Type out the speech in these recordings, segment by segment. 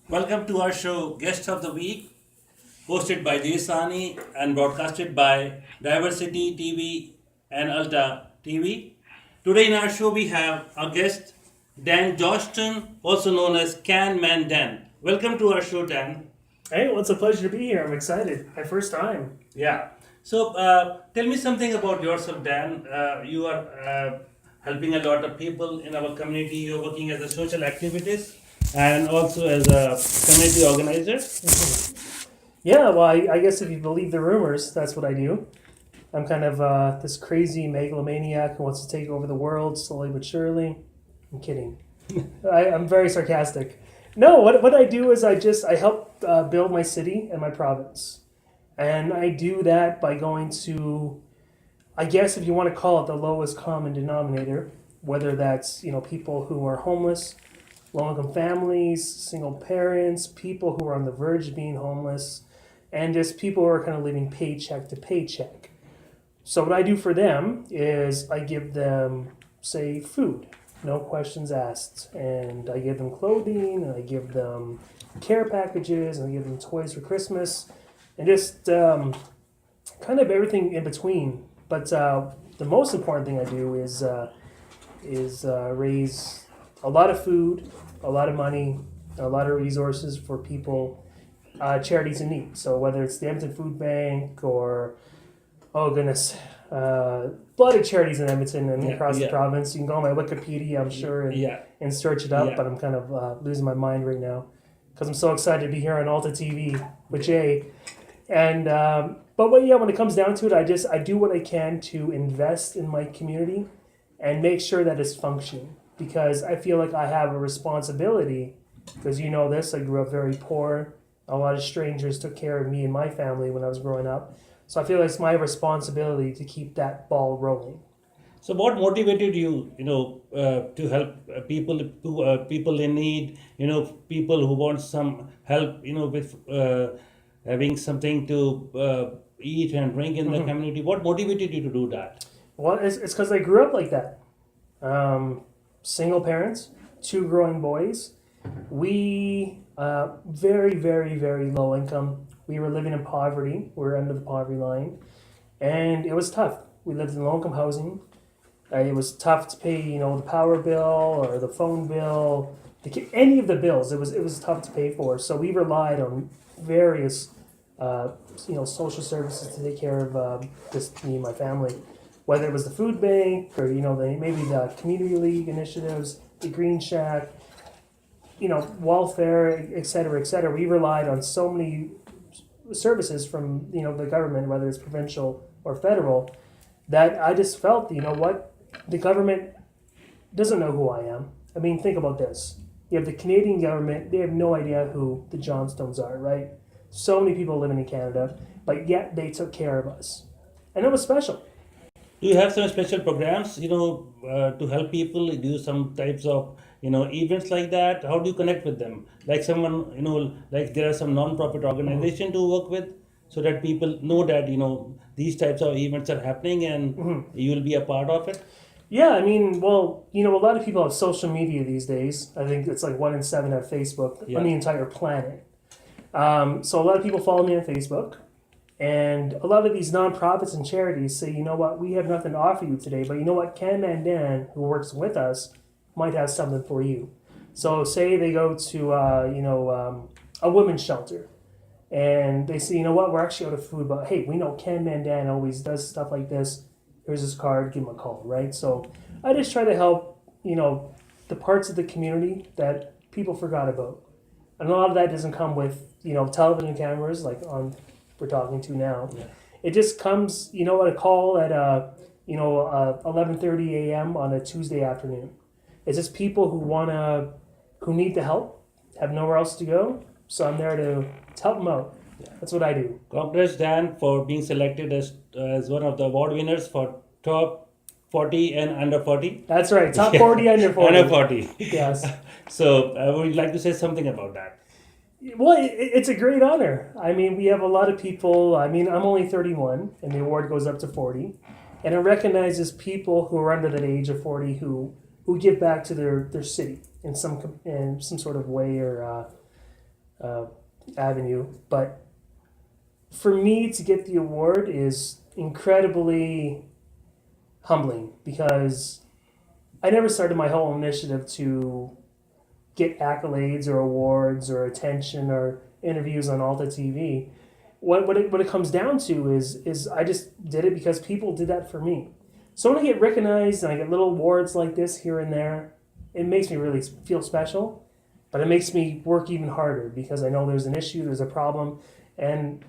Welcome to our show, Guest of the Week, hosted by Jaysani and broadcasted by Diversity TV and Alta TV. Today in our show, we have our guest, Dan Johnston, also known as Can Man Dan. Welcome to our show, Dan. Hey, well, it's a pleasure to be here. I'm excited. My first time. Yeah. So, tell me something about yourself, Dan. You are helping a lot of people in our community. You're working as a social activist and also as a community organizer. Yeah, well, I guess if you believe the rumors, that's what I do. I'm kind of this crazy megalomaniac who wants to take over the world slowly but surely. I'm kidding. I'm very sarcastic. No, what I do is I help build my city and my province. And I do that by going to, I guess if you want to call it the lowest common denominator, whether that's, people who are homeless, low-income families, single parents, people who are on the verge of being homeless, and just people who are kind of living paycheck to paycheck. So what I do for them is I give them, say, food, no questions asked, and I give them clothing, and I give them care packages, and I give them toys for Christmas, and just kind of everything in between. But the most important thing I do is raise a lot of food, a lot of money, a lot of resources for people, charities in need. So whether it's the Edmonton Food Bank or, oh goodness, a lot of charities in Edmonton and across the province. You can go on my Wikipedia, I'm sure, and search it up. But I'm kind of losing my mind right now because I'm so excited to be here on Alta TV with Jay. And when it comes down to it, I do what I can to invest in my community and make sure that it's functioning, because I feel like I have a responsibility, because you know this, I grew up very poor. A lot of strangers took care of me and my family when I was growing up. So I feel like it's my responsibility to keep that ball rolling. So, what motivated you, to help people in need, people who want some help, with having something to eat and drink in the community? What motivated you to do that? Well, it's because I grew up like that. Single parents, two growing boys. We very, very, very low income. We were living in poverty. We were under the poverty line, and it was tough. We lived in low income housing. It was tough to pay, the power bill or the phone bill, any of the bills. It was tough to pay for. So we relied on various, social services to take care of just me and my family. Whether it was the food bank or maybe the community league initiatives, the Green Shack, welfare, et cetera, et cetera. We relied on so many services from the government, whether it's provincial or federal, that I just felt, what, the government doesn't know who I am. I mean, think about this. You have the Canadian government; they have no idea who the Johnstones are, right? So many people living in Canada, but yet they took care of us, and it was special. Do you have some special programs, to help people do some types of, events like that? How do you connect with them? Like someone, like there are some non-profit organization to work with, so that people know that, these types of events are happening and you will be a part of it. Yeah, I mean, well, a lot of people have social media these days. I think it's like 1 in 7 have Facebook on the entire planet. So a lot of people follow me on Facebook. And a lot of these nonprofits and charities say, you know what, we have nothing to offer you today, but you know what, Ken Mandan, who works with us, might have something for you. So say they go to, a women's shelter, and they say, you know what, we're actually out of food, but hey, we know Ken Mandan always does stuff like this. Here's his card, give him a call, right? So I just try to help, the parts of the community that people forgot about. And a lot of that doesn't come with, television cameras like on we're talking to now. Yeah. It just comes, a call at 11:30 a.m. on a Tuesday afternoon. It's just people who need the help, have nowhere else to go. So I'm there to help them out. That's what I do. Congrats, Dan, for being selected as one of the award winners for top 40 and under 40. That's right. Top 40, under 40. Under 40. Yes. So, would you like to say something about that? Well, it's a great honor. I mean, we have a lot of people. I mean, I'm only 31, and the award goes up to 40. And it recognizes people who are under that age of 40 who give back to their city in some sort of way, or uh, avenue. But for me to get the award is incredibly humbling because I never started my whole initiative to get accolades or awards or attention or interviews on Alta TV. What it comes down to is I just did it because people did that for me. So when I get recognized and I get little awards like this here and there, it makes me really feel special. But it makes me work even harder because I know there's an issue, there's a problem, and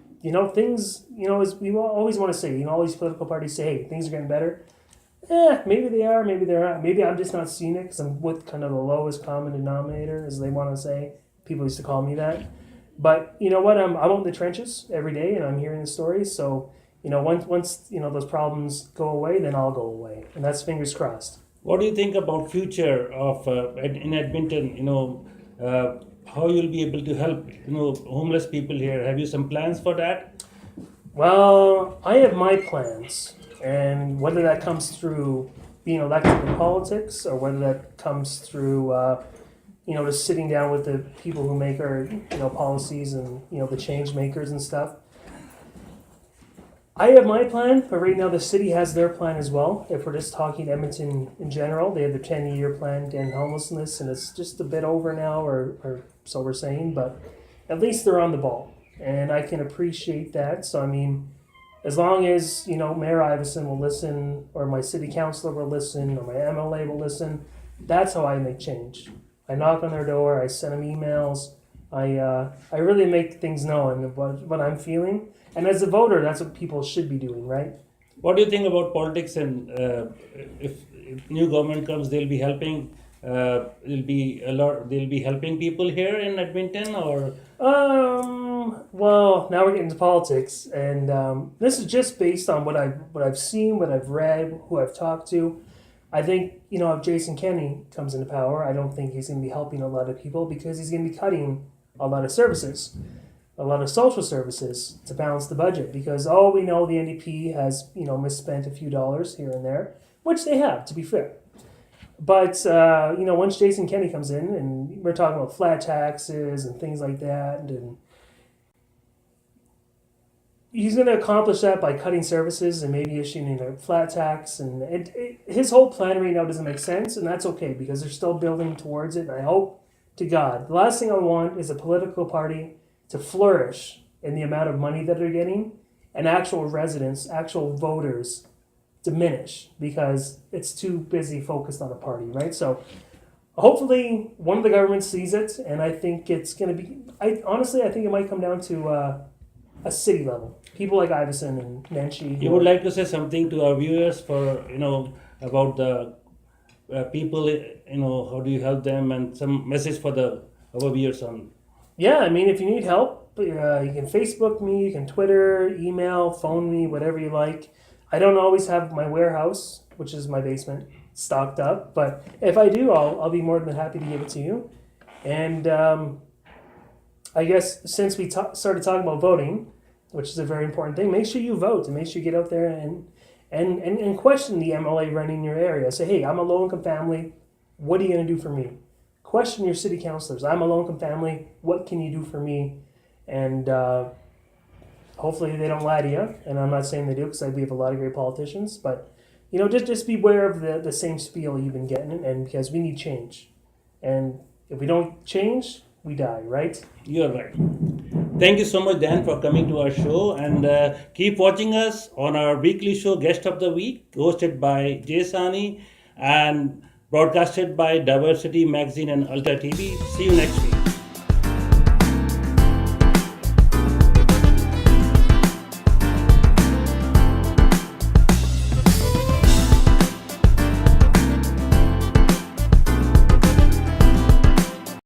things. As we always want to say, all these political parties say, hey, things are getting better. Maybe they are, maybe they're not. Maybe I'm just not seeing it because I'm with kind of the lowest common denominator, as they want to say. People used to call me that. But you know what? I'm out in the trenches every day, and I'm hearing the stories. So once those problems go away, then I'll go away, and that's fingers crossed. What do you think about future of in Edmonton? How you'll be able to help homeless people here? Have you some plans for that? Well, I have my plans, and whether that comes through being elected in politics or whether that comes through, just sitting down with the people who make our, policies and, the change makers and stuff. I have my plan, but right now the city has their plan as well. If we're just talking Edmonton in general, they have their 10-year plan to end homelessness, and it's just a bit over now, or so we're saying, but at least they're on the ball. And I can appreciate that. So, I mean, as long as, Mayor Iveson will listen, or my city councilor will listen, or my MLA will listen, that's how I make change. I knock on their door, I send them emails, I really make things known of what I'm feeling. And as a voter, that's what people should be doing, right? What do you think about politics? And if new government comes, they'll be helping. There'll be a lot. They'll be helping people here in Edmonton, or well, now we're getting to politics, and this is just based on what I've seen, what I've read, who I've talked to. I think if Jason Kenney comes into power, I don't think he's going to be helping a lot of people because he's going to be cutting a lot of services, a lot of social services to balance the budget. Because we know the NDP has misspent a few dollars here and there, which they have, to be fair. But once Jason Kenney comes in, and we're talking about flat taxes and things like that, and he's going to accomplish that by cutting services and maybe issuing a flat tax. And his whole plan right now doesn't make sense, and that's okay because they're still building towards it. And I hope to God, the last thing I want is a political party to flourish in the amount of money that they're getting, and actual residents, actual voters diminish because it's too busy focused on a party, right? So hopefully one of the governments sees it, and I think it's going to be, I think it might come down to a city level. People like Iveson and Nenshi. you would like to say something to our viewers for about the people, how do you help them, and some message for our viewers on. Yeah, I mean, if you need help, you can Facebook me, you can Twitter, email, phone me, whatever you like. I don't always have my warehouse, which is my basement, stocked up, but if I do, I'll be more than happy to give it to you. And I guess since we started talking about voting, which is a very important thing, make sure you vote and make sure you get out there and question the MLA running your area. Say, hey, I'm a low-income family. What are you going to do for me? Question your city councilors. I'm a low-income family. What can you do for me? And hopefully they don't lie to you. And I'm not saying they do because we have a lot of great politicians. But, just beware of the same spiel you've been getting. And because we need change. And if we don't change, we die, right? You're right. Thank you so much, Dan, for coming to our show. And keep watching us on our weekly show, Guest of the Week, hosted by Jay Sani and broadcasted by Diversity Magazine and Alta TV. See you next week.